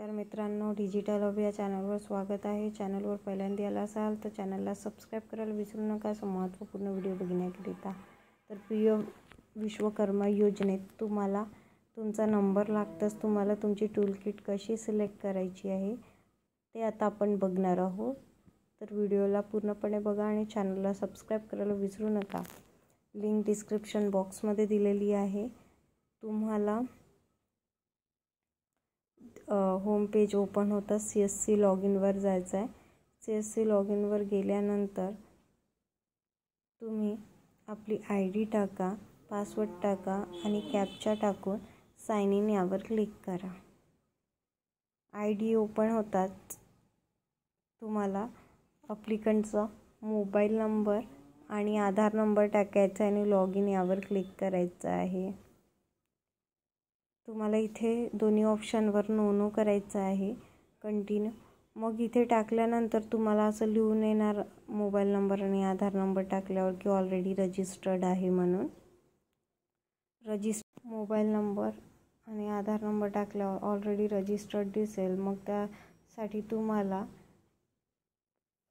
नमस्कार मित्रांनो, digital hub या चॅनलवर स्वागत आहे। चॅनलवर पहिल्यांदा आला असाल तर चॅनलला सबस्क्राईब करायला विसरू नका असा महत्त्वपूर्ण व्हिडिओ बघण्याकरिता। तर पीएम विश्वकर्मा योजनेत तुम्हाला तुमचा नंबर लागताच तुम्हाला तुमची टूल किट कशी सिलेक्ट करायची आहे ते आता आपण बघणार आहोत। तर व्हिडिओला पूर्णपणे बघा आणि चॅनलला सबस्क्राईब करायला विसरू नका। लिंक डिस्क्रिप्शन बॉक्समध्ये दिलेली आहे। तुम्हाला होम पेज ओपन होतं। CSC लॉगिन वर जायचं आहे। CSC लॉगिन वर गेल्यानंतर तुम्ही आपली ID टाका, पासवर्ड टाका आणि कॅप्चा टाकून साइन इन यावर क्लिक करा। ID ओपन होताच तुम्हाला ॲप्लिकंटचा मोबाईल नंबर आणि आधार नंबर टाकायचा आणि लॉगिन यावर क्लिक करायचं आहे। तुम्हाला इथे दोन्ही ऑप्शनवर नो करायचं आहे कंटिन्यू। मग इथे टाकल्यानंतर तुम्हाला असं लिहून येणार मोबाईल नंबर आणि आधार नंबर टाकल्यावर की ऑलरेडी रजिस्टर्ड आहे म्हणून। मोबाईल नंबर आणि आधार नंबर टाकल्यावर ऑलरेडी रजिस्टर्ड दिसेल। मग त्यासाठी तुम्हाला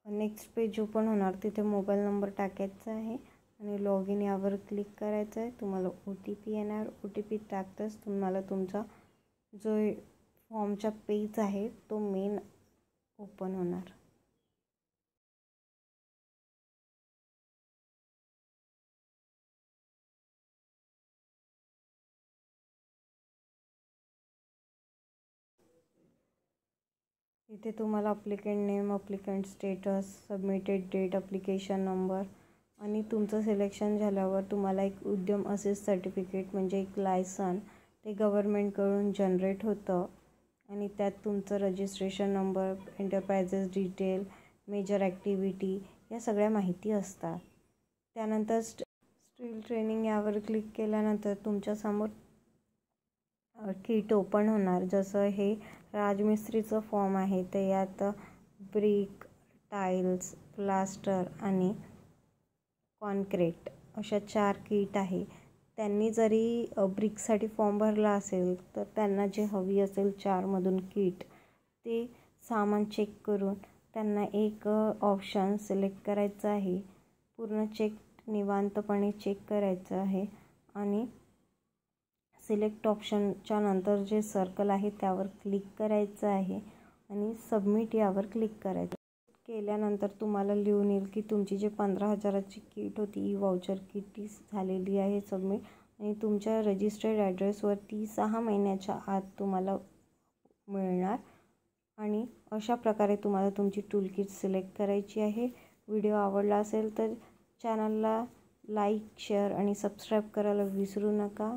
नेक्स्ट पेज ओपन होणार, तिथे मोबाईल नंबर टाकायचा आहे आणि लॉगिन यावर क्लिक करायचं आहे। तुम्हाला OTP येणार, OTP टाकताच तुम्हाला तुमचा जो फॉर्मचा पेज आहे तो मेन ओपन होणार। इथे तुम्हाला applicant name, applicant status, submitted date, application number आणि तुमचं सिलेक्शन झाल्यावर तुम्हाला एक उद्यम असेस सर्टिफिकेट म्हणजे एक लायसन ते गव्हर्नमेंटकडून जनरेट होतं आणि त्यात तुमचं registration number, enterprises detail, major activity या सगळ्या माहिती असतात। त्यानंतर स्किल ट्रेनिंग यावर क्लिक केल्यानंतर तुमच्यासमोर किट ओपन होणार। जसं हे राजमिस्त्रीचं फॉर्म आहे ते यात ब्रिक, टाइल्स, प्लास्टर आणि कॉन्क्रीट अशा 4 किट आहे। त्यांनी जरी ब्रिकसाठी फॉर्म भरला असेल तर त्यांना जे हवी असेल 4 मधून किट ते सामान चेक करून त्यांना एक ऑप्शन सिलेक्ट करायचं आहे। पूर्ण निवांतपणे चेक करायचं आहे आणि सिलेक्ट ऑप्शनच्या नंतर जे सर्कल आहे त्यावर क्लिक करायचं आहे आणि सबमिट यावर क्लिक करायचं। केल्यानंतर तुम्हाला लिहून येईल की तुमची जी 15,000ची किट होती ही वाउचर किट झालेली आहे सबमिट आणि तुमच्या रजिस्टर्ड ॲड्रेसवर ती 6 महिन्याच्या आत तुम्हाला मिळणार। आणि अशा प्रकारे तुम्हाला तुमची टूल किट सिलेक्ट करायची आहे। व्हिडिओ आवडला असेल तर चॅनलला लाईक, शेअर आणि सबस्क्राईब करायला विसरू नका।